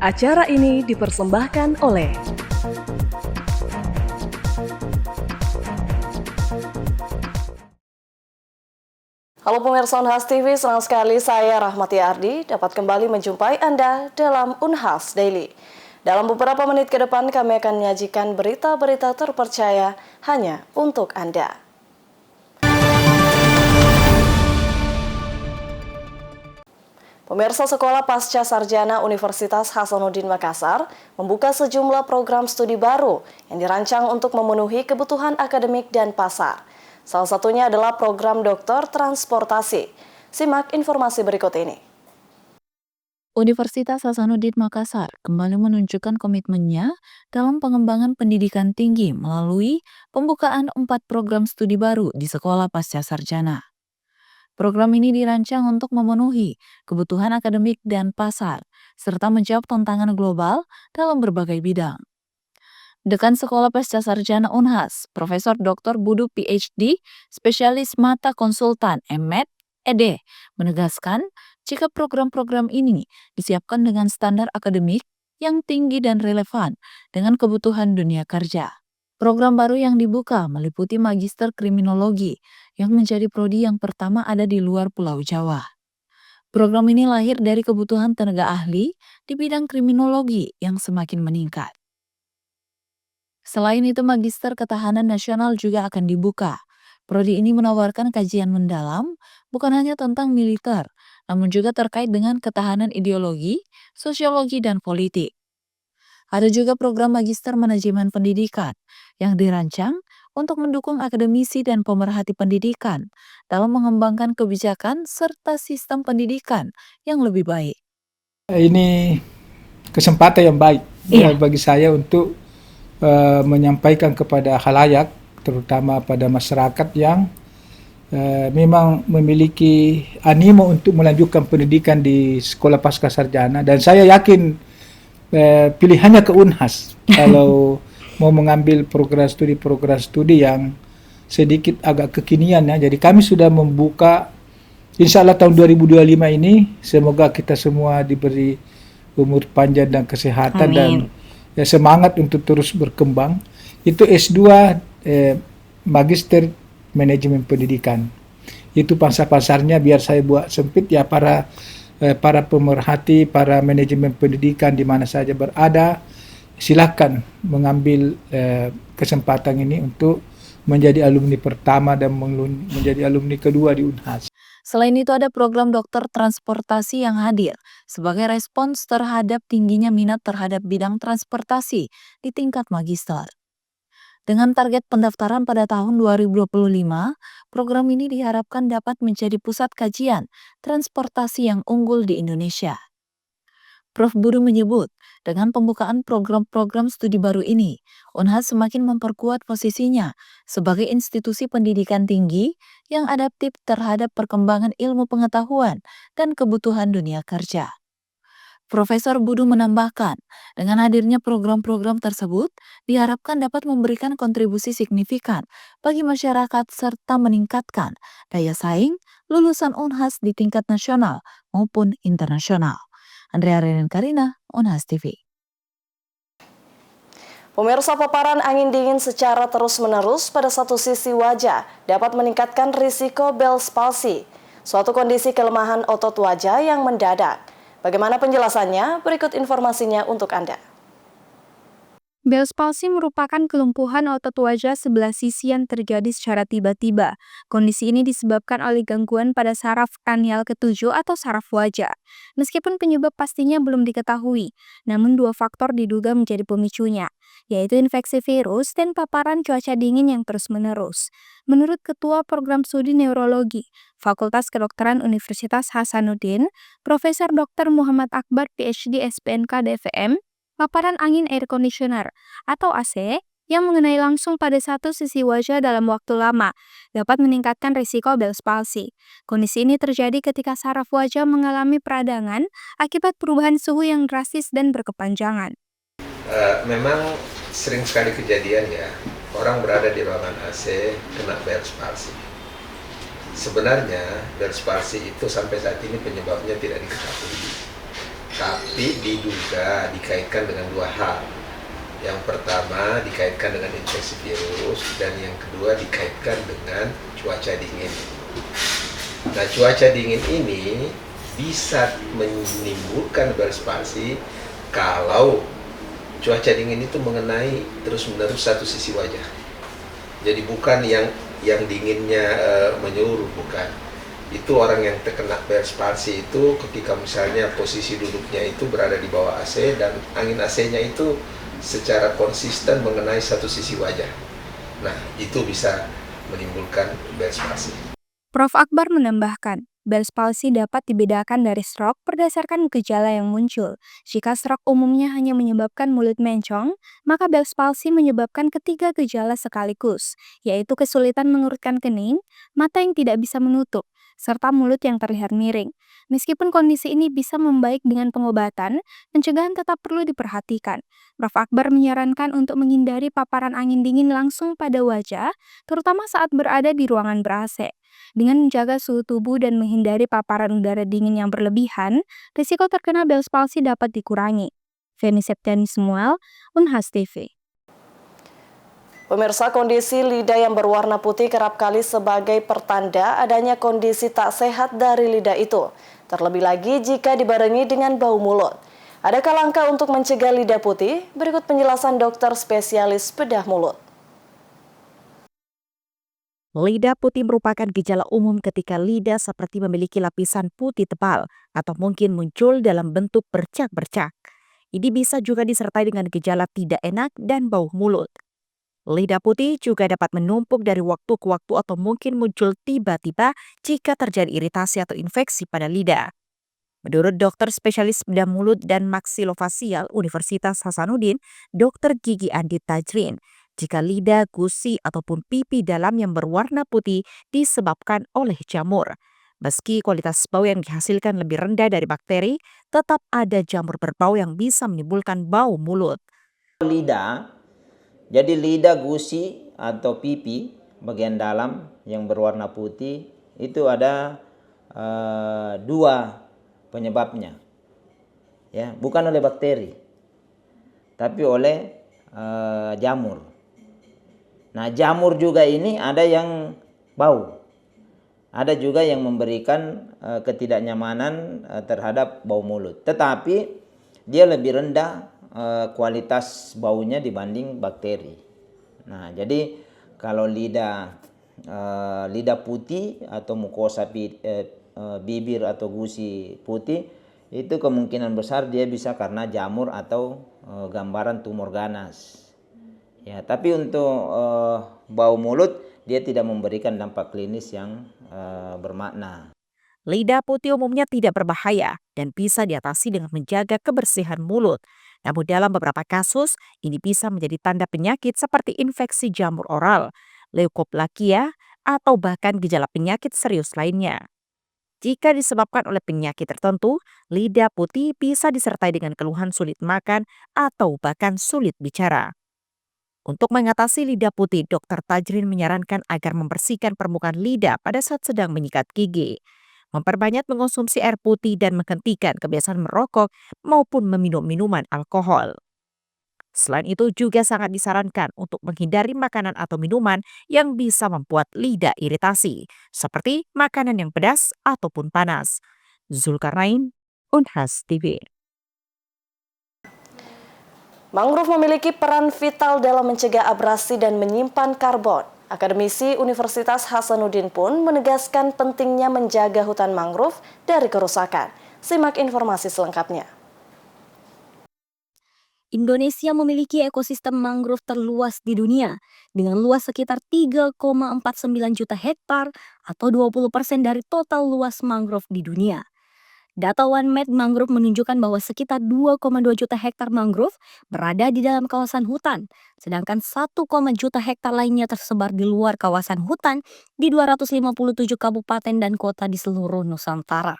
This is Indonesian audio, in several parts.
Acara ini dipersembahkan oleh Halo pemirsa Unhas TV, senang sekali saya Rahmati Ardi dapat kembali menjumpai Anda dalam Unhas Daily. Dalam beberapa menit ke depan kami akan menyajikan berita-berita terpercaya hanya untuk Anda. Pemirsa, Sekolah Pasca Sarjana Universitas Hasanuddin Makassar membuka sejumlah program studi baru yang dirancang untuk memenuhi kebutuhan akademik dan pasar. Salah satunya adalah program Doktor Transportasi. Simak informasi berikut ini. Universitas Hasanuddin Makassar kembali menunjukkan komitmennya dalam pengembangan pendidikan tinggi melalui pembukaan 4 program studi baru di Sekolah Pasca Sarjana. Program ini dirancang untuk memenuhi kebutuhan akademik dan pasar, serta menjawab tantangan global dalam berbagai bidang. Dekan Sekolah Pasca Sarjana Unhas, Profesor Dr. Budu PhD, spesialis mata konsultan MED, ED, menegaskan jika program-program ini disiapkan dengan standar akademik yang tinggi dan relevan dengan kebutuhan dunia kerja. Program baru yang dibuka meliputi Magister Kriminologi yang menjadi prodi yang pertama ada di luar Pulau Jawa. Program ini lahir dari kebutuhan tenaga ahli di bidang kriminologi yang semakin meningkat. Selain itu, Magister Ketahanan Nasional juga akan dibuka. Prodi ini menawarkan kajian mendalam bukan hanya tentang militer, namun juga terkait dengan ketahanan ideologi, sosiologi, dan politik. Ada juga program Magister Manajemen Pendidikan yang dirancang untuk mendukung akademisi dan pemerhati pendidikan dalam mengembangkan kebijakan serta sistem pendidikan yang lebih baik. Ini kesempatan yang baik bagi saya untuk menyampaikan kepada khalayak, terutama pada masyarakat yang memang memiliki animo untuk melanjutkan pendidikan di Sekolah Pasca Sarjana, dan saya yakin pilihannya ke Unhas kalau mau mengambil program studi yang sedikit agak kekinian ya. Jadi kami sudah membuka, insya Allah tahun 2025 ini semoga kita semua diberi umur panjang dan kesehatan. Amin. Dan semangat untuk terus berkembang. Itu S2 Magister Manajemen Pendidikan. Itu pasar-pasarnya biar saya buat sempit ya, para pemerhati, para manajemen pendidikan di mana saja berada, silakan mengambil kesempatan ini untuk menjadi alumni pertama dan menjadi alumni kedua di Unhas. Selain itu ada program Doktor Transportasi yang hadir sebagai respons terhadap tingginya minat terhadap bidang transportasi di tingkat magister. Dengan target pendaftaran pada tahun 2025, program ini diharapkan dapat menjadi pusat kajian transportasi yang unggul di Indonesia. Prof. Budu menyebut, dengan pembukaan program-program studi baru ini, Unhas semakin memperkuat posisinya sebagai institusi pendidikan tinggi yang adaptif terhadap perkembangan ilmu pengetahuan dan kebutuhan dunia kerja. Profesor Budu menambahkan, dengan hadirnya program-program tersebut, diharapkan dapat memberikan kontribusi signifikan bagi masyarakat serta meningkatkan daya saing lulusan Unhas di tingkat nasional maupun internasional. Andrea Renen Karina, Unhas TV. Pemirsa, paparan angin dingin secara terus-menerus pada satu sisi wajah dapat meningkatkan risiko Bell's palsy, suatu kondisi kelemahan otot wajah yang mendadak. Bagaimana penjelasannya? Berikut informasinya untuk Anda. Bell's palsy merupakan kelumpuhan otot wajah sebelah sisi yang terjadi secara tiba-tiba. Kondisi ini disebabkan oleh gangguan pada saraf kranial ketujuh atau saraf wajah. Meskipun penyebab pastinya belum diketahui, namun 2 faktor diduga menjadi pemicunya, yaitu infeksi virus dan paparan cuaca dingin yang terus-menerus. Menurut Ketua Program Studi Neurologi, Fakultas Kedokteran Universitas Hasanuddin, Profesor Dr. Muhammad Akbar PhD SPNK DVM, paparan angin air conditioner atau AC yang mengenai langsung pada satu sisi wajah dalam waktu lama dapat meningkatkan risiko Bell's palsy. Kondisi ini terjadi ketika saraf wajah mengalami peradangan akibat perubahan suhu yang drastis dan berkepanjangan. Memang sering sekali kejadian ya, orang berada di ruangan AC kena Bell's palsy. Sebenarnya Bell's palsy itu sampai saat ini penyebabnya tidak diketahui. tapi diduga dikaitkan dengan dua hal. Yang pertama dikaitkan dengan infeksi virus, dan yang kedua dikaitkan dengan cuaca dingin. Nah, cuaca dingin ini bisa menimbulkan Bell's palsy kalau cuaca dingin itu mengenai terus-menerus satu sisi wajah. Jadi bukan yang dinginnya menyeluruh, bukan. Itu orang yang terkena Bell's palsy itu ketika misalnya posisi duduknya itu berada di bawah AC dan angin AC-nya itu secara konsisten mengenai satu sisi wajah. Nah, itu bisa menimbulkan Bell's palsy. Prof. Akbar menambahkan, Bell's palsy dapat dibedakan dari stroke berdasarkan gejala yang muncul. Jika stroke umumnya hanya menyebabkan mulut mencong, maka Bell's palsy menyebabkan ketiga gejala sekaligus, yaitu kesulitan mengurutkan kening, mata yang tidak bisa menutup, serta mulut yang terlihat miring. Meskipun kondisi ini bisa membaik dengan pengobatan, pencegahan tetap perlu diperhatikan. Prof. Akbar menyarankan untuk menghindari paparan angin dingin langsung pada wajah, terutama saat berada di ruangan ber-AC. Dengan menjaga suhu tubuh dan menghindari paparan udara dingin yang berlebihan, risiko terkena Bell's palsy dapat dikurangi. Feni Septiani Samuel, Unhas TV. Pemirsa, kondisi lidah yang berwarna putih kerap kali sebagai pertanda adanya kondisi tak sehat dari lidah itu. Terlebih lagi jika dibarengi dengan bau mulut. Adakah langkah untuk mencegah lidah putih? Berikut penjelasan dokter spesialis bedah mulut. Lidah putih merupakan gejala umum ketika lidah seperti memiliki lapisan putih tebal atau mungkin muncul dalam bentuk bercak-bercak. Ini bisa juga disertai dengan gejala tidak enak dan bau mulut. Lidah putih juga dapat menumpuk dari waktu ke waktu atau mungkin muncul tiba-tiba jika terjadi iritasi atau infeksi pada lidah. Menurut dokter spesialis bedah mulut dan maksilofasial Universitas Hasanuddin, Dr. Gigi Andi Tajrin, jika lidah, gusi, ataupun pipi dalam yang berwarna putih disebabkan oleh jamur. Meski kualitas bau yang dihasilkan lebih rendah dari bakteri, tetap ada jamur berbau yang bisa menimbulkan bau mulut. Lidah, jadi lidah, gusi, atau pipi bagian dalam yang berwarna putih itu ada dua penyebabnya, ya, bukan oleh bakteri, tapi oleh jamur. Nah, jamur juga ini ada yang bau, ada juga yang memberikan ketidaknyamanan terhadap bau mulut. Tetapi dia lebih rendah kualitas baunya dibanding bakteri. Nah, jadi kalau lidah putih atau mukosa bibir atau gusi putih, itu kemungkinan besar dia bisa karena jamur atau gambaran tumor ganas. Ya, tapi untuk bau mulut dia tidak memberikan dampak klinis yang bermakna. Lidah putih umumnya tidak berbahaya dan bisa diatasi dengan menjaga kebersihan mulut. Namun dalam beberapa kasus, ini bisa menjadi tanda penyakit seperti infeksi jamur oral, leukoplakia, atau bahkan gejala penyakit serius lainnya. Jika disebabkan oleh penyakit tertentu, lidah putih bisa disertai dengan keluhan sulit makan atau bahkan sulit bicara. Untuk mengatasi lidah putih, Dr. Tajrin menyarankan agar membersihkan permukaan lidah pada saat sedang menyikat gigi, memperbanyak mengonsumsi air putih dan menghentikan kebiasaan merokok maupun meminum minuman alkohol. Selain itu juga sangat disarankan untuk menghindari makanan atau minuman yang bisa membuat lidah iritasi, seperti makanan yang pedas ataupun panas. Zulkarnain, Unhas TV. Mangrove memiliki peran vital dalam mencegah abrasi dan menyimpan karbon. Akademisi Universitas Hasanuddin pun menegaskan pentingnya menjaga hutan mangrove dari kerusakan. Simak informasi selengkapnya. Indonesia memiliki ekosistem mangrove terluas di dunia dengan luas sekitar 3,49 juta hektar atau 20% dari total luas mangrove di dunia. Data One Med Mangrove menunjukkan bahwa sekitar 2,2 juta hektar mangrove berada di dalam kawasan hutan, sedangkan 1, juta hektar lainnya tersebar di luar kawasan hutan di 257 kabupaten dan kota di seluruh Nusantara.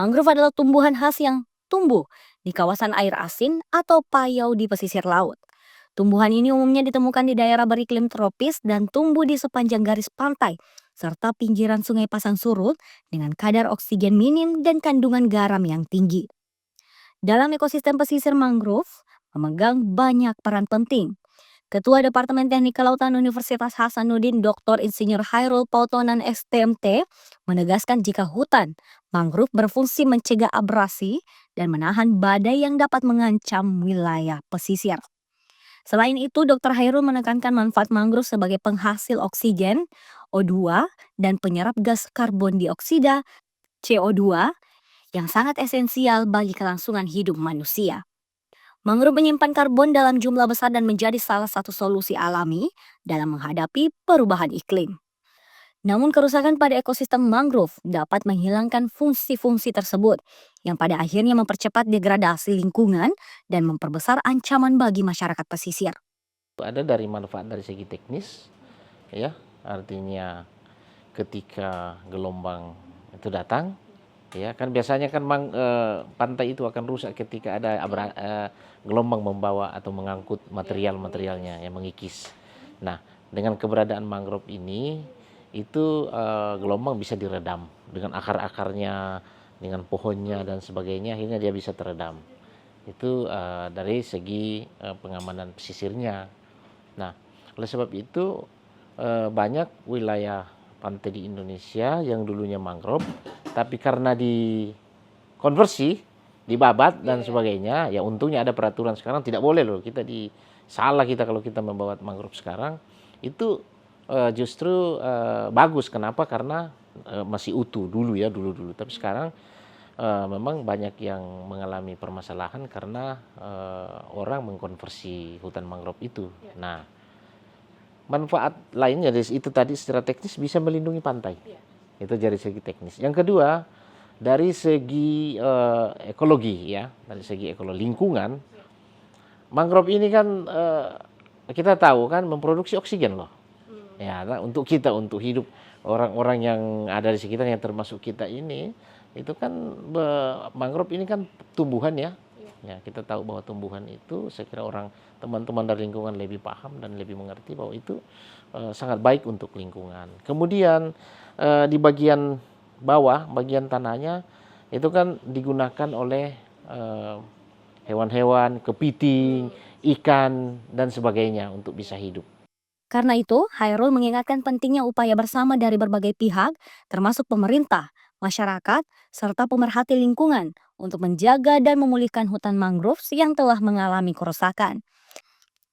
Mangrove adalah tumbuhan khas yang tumbuh di kawasan air asin atau payau di pesisir laut. Tumbuhan ini umumnya ditemukan di daerah beriklim tropis dan tumbuh di sepanjang garis pantai, serta pinggiran sungai pasang surut dengan kadar oksigen minim dan kandungan garam yang tinggi. dalam ekosistem pesisir mangrove memegang banyak peran penting. Ketua Departemen Teknik Kelautan Universitas Hasanuddin Dr. Insinyur Hairul Pautonan STMT menegaskan jika hutan mangrove berfungsi mencegah abrasi dan menahan badai yang dapat mengancam wilayah pesisir. Selain itu, Dr. Hairul menekankan manfaat mangrove sebagai penghasil oksigen, O2, dan penyerap gas karbon dioksida, CO2, yang sangat esensial bagi kelangsungan hidup manusia. Mangrove menyimpan karbon dalam jumlah besar dan menjadi salah satu solusi alami dalam menghadapi perubahan iklim. Namun kerusakan pada ekosistem mangrove dapat menghilangkan fungsi-fungsi tersebut yang pada akhirnya mempercepat degradasi lingkungan dan memperbesar ancaman bagi masyarakat pesisir. Ada dari manfaat dari segi teknis, ya, artinya ketika gelombang itu datang, ya kan biasanya kan pantai itu akan rusak ketika ada gelombang membawa atau mengangkut materialnya yang mengikis. Nah, dengan keberadaan mangrove ini itu gelombang bisa diredam dengan akar-akarnya, dengan pohonnya dan sebagainya, akhirnya dia bisa teredam. Itu dari segi pengamanan pesisirnya. Nah, oleh sebab itu banyak wilayah pantai di Indonesia yang dulunya mangrove, tapi karena dikonversi, dibabat dan sebagainya, ya untungnya ada peraturan sekarang tidak boleh loh salah kita kalau kita membawa mangrove sekarang itu justru bagus. Kenapa? Karena masih utuh dulu, tapi sekarang memang banyak yang mengalami permasalahan karena orang mengkonversi hutan mangrove itu. Nah, manfaat lainnya dari itu tadi secara teknis bisa melindungi pantai. Itu dari segi teknis. Yang kedua, dari segi ekologi, ya, dari segi ekologi lingkungan, mangrove ini kan kita tahu kan memproduksi oksigen loh. Ya, untuk kita, untuk hidup orang-orang yang ada di sekitar yang termasuk kita ini, itu kan mangrove ini kan tumbuhan ya. Ya, kita tahu bahwa tumbuhan itu, saya kira teman-teman dari lingkungan lebih paham dan lebih mengerti bahwa itu sangat baik untuk lingkungan. Kemudian di bagian bawah, bagian tanahnya itu kan digunakan oleh hewan-hewan, kepiting, ikan dan sebagainya untuk bisa hidup. Karena itu, Hairul mengingatkan pentingnya upaya bersama dari berbagai pihak, termasuk pemerintah, masyarakat, serta pemerhati lingkungan untuk menjaga dan memulihkan hutan mangrove yang telah mengalami kerusakan.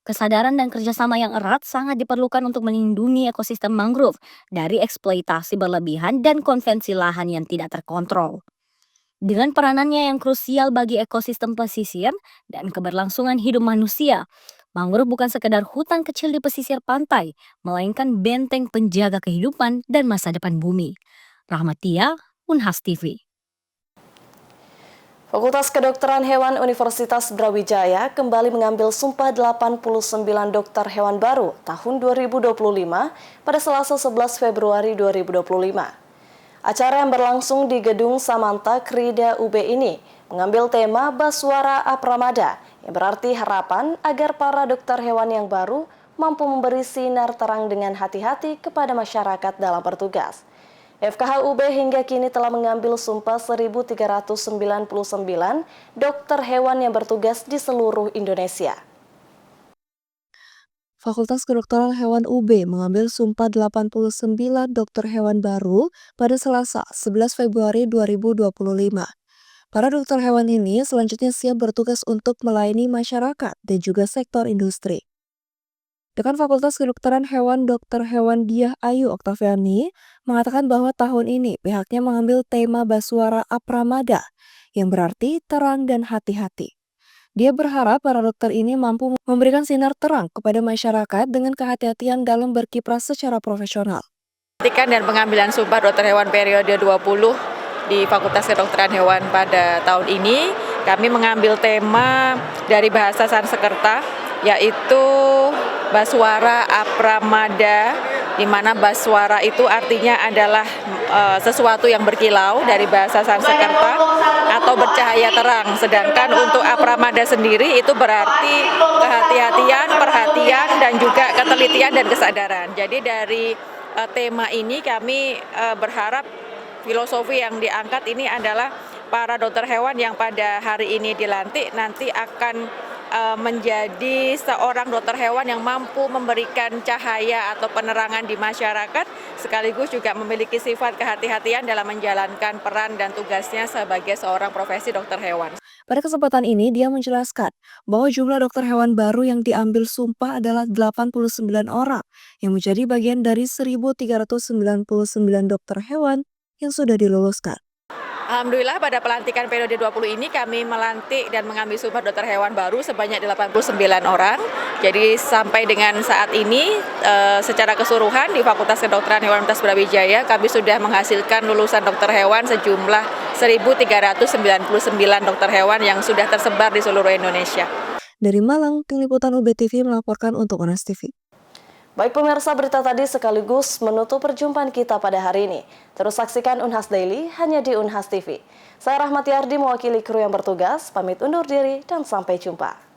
Kesadaran dan kerjasama yang erat sangat diperlukan untuk melindungi ekosistem mangrove dari eksploitasi berlebihan dan konvensi lahan yang tidak terkontrol. Dengan peranannya yang krusial bagi ekosistem pesisir dan keberlangsungan hidup manusia, mangrove bukan sekedar hutan kecil di pesisir pantai, melainkan benteng penjaga kehidupan dan masa depan bumi. Rahmatia, Unhas TV. Fakultas Kedokteran Hewan Universitas Brawijaya kembali mengambil sumpah 89 dokter hewan baru tahun 2025 pada Selasa 11 Februari 2025. Acara yang berlangsung di Gedung Samanta Krida UB ini mengambil tema Baswara Apramada, yang berarti harapan agar para dokter hewan yang baru mampu memberi sinar terang dengan hati-hati kepada masyarakat dalam bertugas. FKH UB hingga kini telah mengambil sumpah 1.399 dokter hewan yang bertugas di seluruh Indonesia. Fakultas Kedokteran Hewan UB mengambil sumpah 89 dokter hewan baru pada Selasa 11 Februari 2025. Para dokter hewan ini selanjutnya siap bertugas untuk melayani masyarakat dan juga sektor industri. Dekan Fakultas Kedokteran Hewan Dr. Hewan Diah Ayu Oktaviani mengatakan bahwa tahun ini pihaknya mengambil tema Baswara Apramada yang berarti terang dan hati-hati. Dia berharap para dokter ini mampu memberikan sinar terang kepada masyarakat dengan kehati-hatian dalam berkiprah secara profesional. Pelantikan dan pengambilan sumpah dokter hewan periode 20 di Fakultas Kedokteran Hewan pada tahun ini, kami mengambil tema dari bahasa Sanskerta, yaitu Baswara Apramada, di mana Baswara itu artinya adalah sesuatu yang berkilau dari bahasa Sanskerta atau bercahaya terang. Sedangkan untuk Apramada sendiri itu berarti kehati-hatian, perhatian, dan juga ketelitian dan kesadaran. Jadi dari tema ini kami berharap filosofi yang diangkat ini adalah para dokter hewan yang pada hari ini dilantik nanti akan menjadi seorang dokter hewan yang mampu memberikan cahaya atau penerangan di masyarakat, sekaligus juga memiliki sifat kehati-hatian dalam menjalankan peran dan tugasnya sebagai seorang profesi dokter hewan. Pada kesempatan ini, dia menjelaskan bahwa jumlah dokter hewan baru yang diambil sumpah adalah 89 orang, yang menjadi bagian dari 1.399 dokter hewan yang sudah diluluskan. Alhamdulillah pada pelantikan periode 20 ini kami melantik dan mengambil sumpah dokter hewan baru sebanyak 89 orang. Jadi sampai dengan saat ini secara keseluruhan di Fakultas Kedokteran Hewan Universitas Brawijaya kami sudah menghasilkan lulusan dokter hewan sejumlah 1.399 dokter hewan yang sudah tersebar di seluruh Indonesia. Dari Malang, Tim Liputan UBTV melaporkan untuk UNAS TV. Baik pemirsa, berita tadi sekaligus menutup perjumpaan kita pada hari ini. Terus saksikan Unhas Daily hanya di Unhas TV. Saya Rahmati Ardi mewakili kru yang bertugas, pamit undur diri dan sampai jumpa.